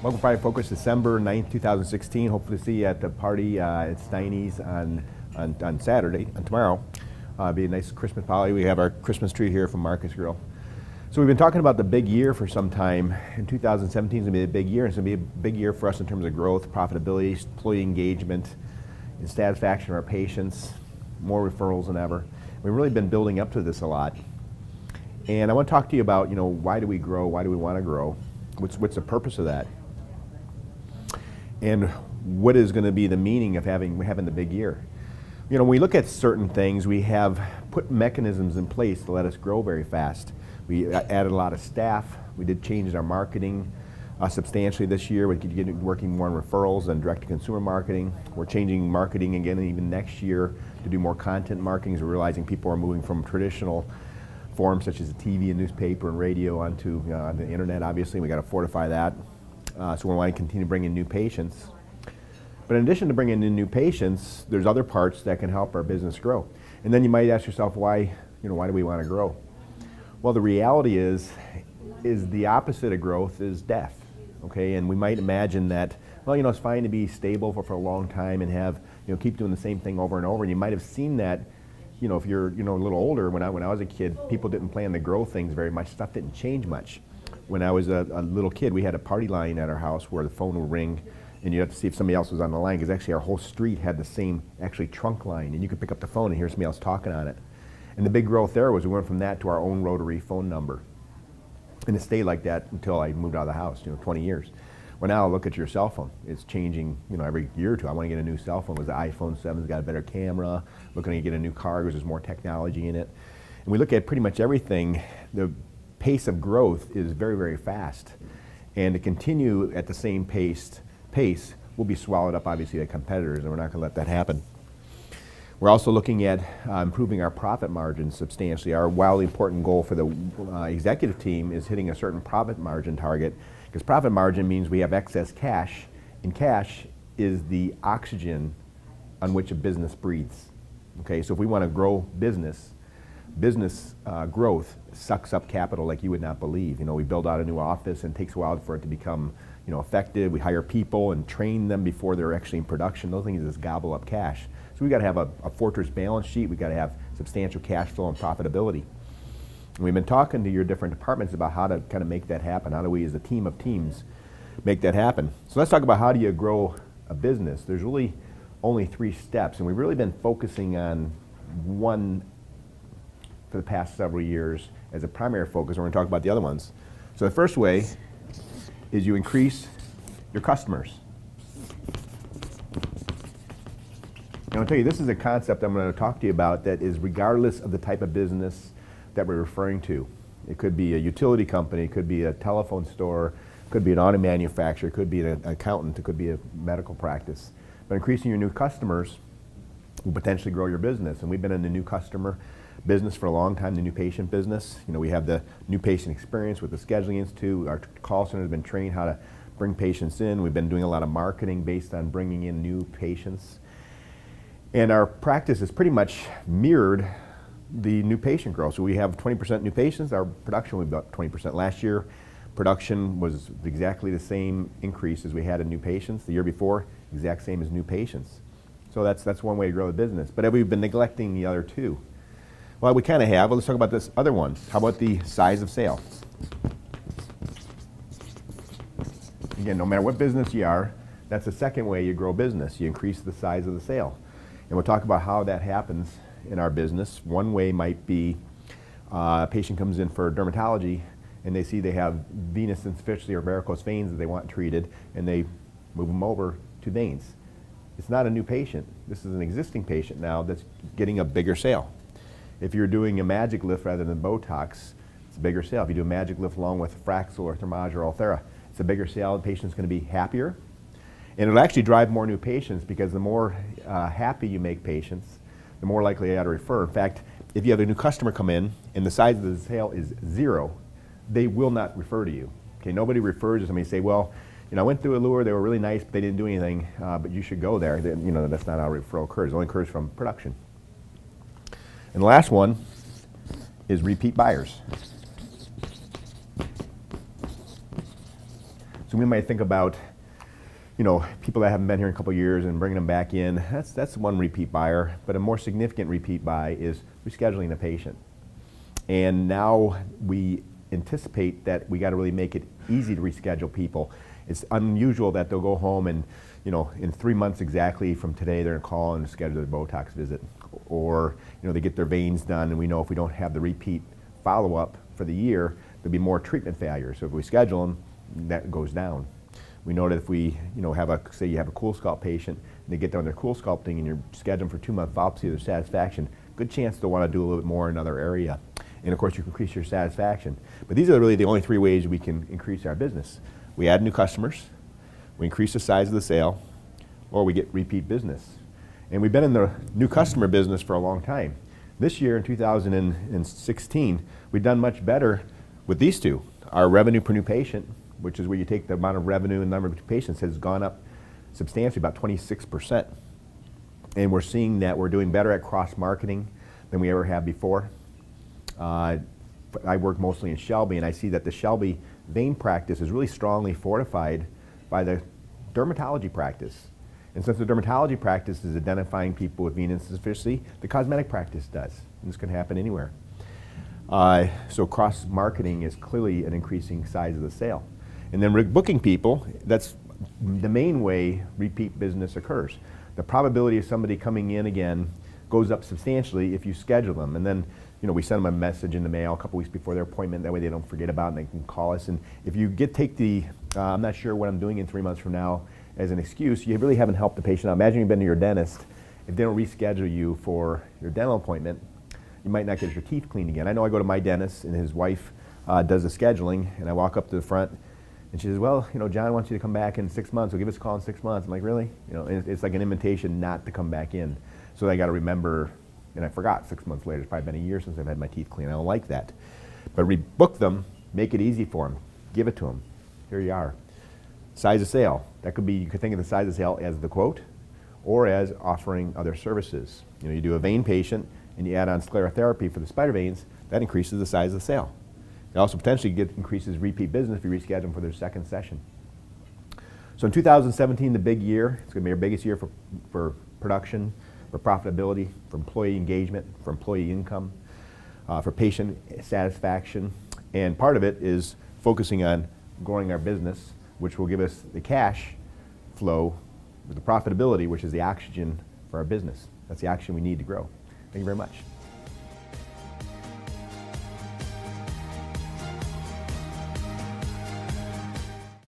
Welcome to Friday Focus, December 9th, 2016. Hopefully to see you at the party at Steiny's on Saturday, on tomorrow. Be a nice Christmas party. We have our Christmas tree here from Marcus Grill. So we've been talking about the big year for some time. In 2017 is going to be a big year. It's going to be a big year for us in terms of growth, profitability, employee engagement, and satisfaction of our patients, more referrals than ever. We've really been building up to this a lot. And I want to talk to you about, why do we grow? Why do we want to grow? What's the purpose of that? And what is going to be the meaning of having the big year? When we look at certain things, we have put mechanisms in place to let us grow very fast. We added a lot of staff. We did change our marketing substantially this year. We're working more on referrals and direct-to-consumer marketing. We're changing marketing again even next year to do more content marketing, as we're realizing people are moving from traditional forms such as TV and newspaper and radio onto the internet, obviously. We got to fortify that. So we want to continue to bring in new patients. But in addition to bringing in new patients, there's other parts that can help our business grow. And then you might ask yourself, why do we want to grow? Well, the reality is the opposite of growth is death. Okay, and we might imagine that, it's fine to be stable for a long time and have, keep doing the same thing over and over. And you might have seen that, if you're, a little older. When I was a kid, people didn't plan to grow things very much. Stuff didn't change much. When I was a little kid, we had a party line at our house where the phone would ring, and you have to see if somebody else was on the line, because actually our whole street had the same trunk line, and you could pick up the phone and hear somebody else talking on it. And the big growth there was we went from that to our own rotary phone number. And it stayed like that until I moved out of the house, 20 years. Well, now look at your cell phone. It's changing, every year or two. I want to get a new cell phone. The iPhone 7's got a better camera. Looking to get a new car because there's more technology in it. And we look at pretty much everything. The pace of growth is very, very fast. And to continue at the same pace will be swallowed up, obviously, by competitors, and we're not going to let that happen. We're also looking at improving our profit margins substantially. Our wildly important goal for the executive team is hitting a certain profit margin target, because profit margin means we have excess cash, and cash is the oxygen on which a business breathes. Okay, so if we want to grow business growth sucks up capital like you would not believe. We build out a new office, and it takes a while for it to become effective. We hire people and train them before they're actually in production. Those things just gobble up cash. So we've got to have a fortress balance sheet. We've got to have substantial cash flow and profitability. And we've been talking to your different departments about how to kind of make that happen. How do we, as a team of teams, make that happen? So let's talk about how do you grow a business. There's really only 3 steps, and we've really been focusing on one for the past several years as a primary focus. We're going to talk about the other ones. So the first way is you increase your customers. And I'll tell you, this is a concept I'm going to talk to you about that is regardless of the type of business that we're referring to. It could be a utility company, it could be a telephone store, it could be an auto manufacturer, it could be an accountant, it could be a medical practice. But increasing your new customers will potentially grow your business. And we've been in the new customer business for a long time, the new patient business. We have the new patient experience with the Scheduling Institute. Our call center has been trained how to bring patients in. We've been doing a lot of marketing based on bringing in new patients. And our practice has pretty much mirrored the new patient growth. So we have 20% new patients. Our production was about 20%. Last year, production was exactly the same increase as we had in new patients. The year before, exact same as new patients. So that's one way to grow the business. But have we been neglecting the other 2? Well, we kind of have. Well, let's talk about this other one. How about the size of sale? Again, no matter what business you are, that's the second way you grow business. You increase the size of the sale. And we'll talk about how that happens in our business. One way might be a patient comes in for dermatology, and they see they have venous insufficiency or varicose veins that they want treated, and they move them over to veins. It's not a new patient. This is an existing patient now that's getting a bigger sale. If you're doing a magic lift rather than Botox, it's a bigger sale. If you do a magic lift along with Fraxel or Thermage or Ulthera, it's a bigger sale. The patient's going to be happier. And it'll actually drive more new patients, because the more happy you make patients, the more likely they are to refer. In fact, if you have a new customer come in and the size of the sale is 0, they will not refer to you. Okay, nobody refers to somebody and say, well, I went through Allure, they were really nice, but they didn't do anything, but you should go there. That's not how referral occurs. It only occurs from production. And the last one is repeat buyers. So So we might think about, people that haven't been here in a couple of years and bringing them back in. That's one repeat buyer, but a more significant repeat buy is rescheduling a patient. And now we anticipate that we got to really make it easy to reschedule people. It's unusual that they'll go home and, in 3 months exactly from today, they're going to call and schedule their Botox visit. Or, they get their veins done, and we know if we don't have the repeat follow-up for the year, there'll be more treatment failures. So if we schedule them, that goes down. We know that if we, say you have a cool sculpt patient, and they get done their cool sculpting, and you're scheduling for 2-month follow-up to see their satisfaction, good chance they'll want to do a little bit more in another area. And of course, you can increase your satisfaction. But these are really the only 3 ways we can increase our business. We add new customers, we increase the size of the sale, or we get repeat business. And we've been in the new customer business for a long time. This year, in 2016, we've done much better with these 2. Our revenue per new patient, which is where you take the amount of revenue and number of patients, has gone up substantially, about 26%. And we're seeing that we're doing better at cross-marketing than we ever have before. I work mostly in Shelby, and I see that the Shelby vein practice is really strongly fortified by the dermatology practice. And since the dermatology practice is identifying people with venous insufficiency, the cosmetic practice does. And this can happen anywhere. So cross-marketing is clearly an increasing size of the sale. And then booking people, that's the main way repeat business occurs. The probability of somebody coming in again goes up substantially if you schedule them. And then we send them a message in the mail a couple weeks before their appointment. That way they don't forget about it and they can call us. And if you take I'm not sure what I'm doing in 3 months from now as an excuse, you really haven't helped the patient out. Imagine you've been to your dentist. If they don't reschedule you for your dental appointment, you might not get your teeth cleaned again. I know I go to my dentist and his wife does the scheduling, and I walk up to the front and she says, well, John wants you to come back in 6 months. We'll give us a call in 6 months. I'm like, really? And it's like an invitation not to come back in. So I got to remember. And I forgot 6 months later. It's probably been a year since I've had my teeth cleaned. I don't like that. But rebook them, make it easy for them, give it to them. Here you are. Size of sale. That could be, you could think of the size of sale as the quote or as offering other services. You do a vein patient and you add on sclerotherapy for the spider veins, that increases the size of the sale. It also potentially increases repeat business if you reschedule them for their second session. So in 2017, the big year, it's going to be our biggest year for production, for profitability, for employee engagement, for employee income, for patient satisfaction. And part of it is focusing on growing our business, which will give us the cash flow, with the profitability, which is the oxygen for our business. That's the oxygen we need to grow. Thank you very much.